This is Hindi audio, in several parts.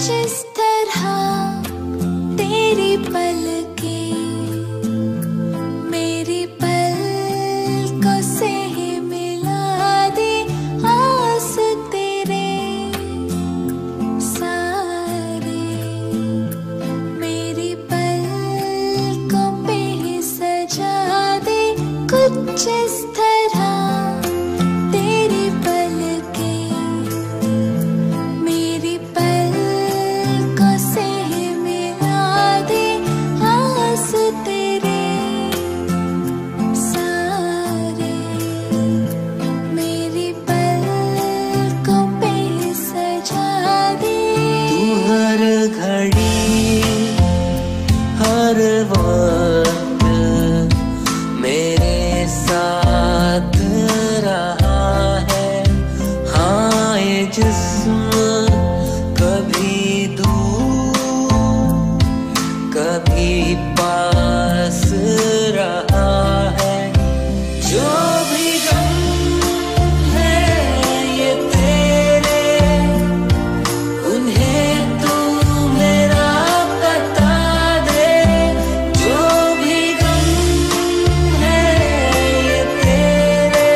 जिस तरह तेरी पलकें मेरी पलकों से ही मिला दे, आस तेरे सारे मेरी पलकों पे ही सजा दे। कुछ इस तरह तेरी पलकें मेरी पलकों से ही मिला दे, आस तेरे सारे मेरी पलकों पे ही सजा दे। तू हर घड़ी हर वक्त मेरे साथ रहा है। हाँ ये जिस्म कभी दूर कभी पास रहा है। जो भी गम है ये तेरे, उन्हें तू मेरा बता दे। जो भी गम है ये तेरे,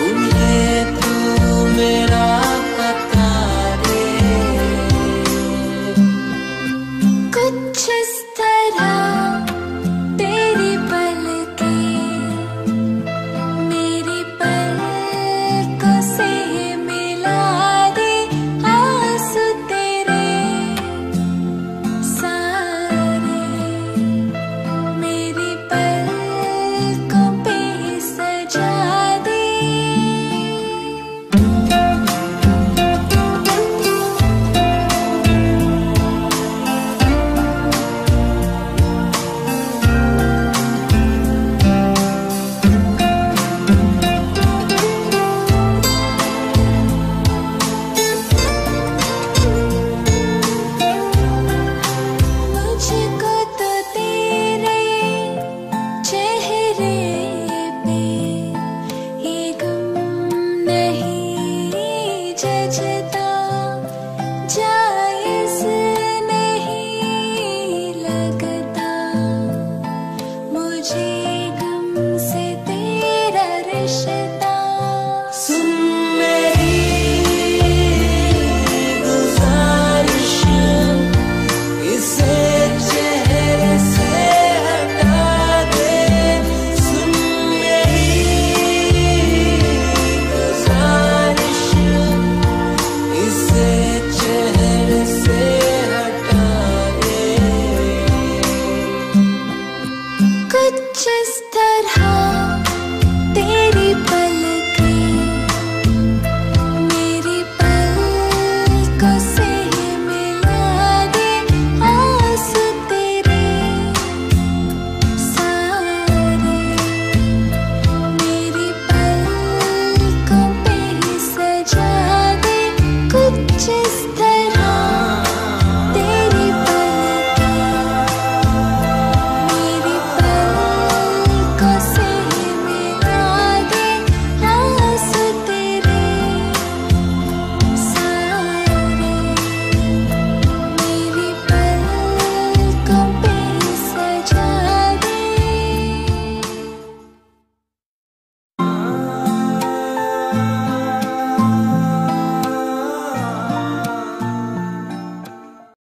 उन्हें तू मेरा बता दे। कुछ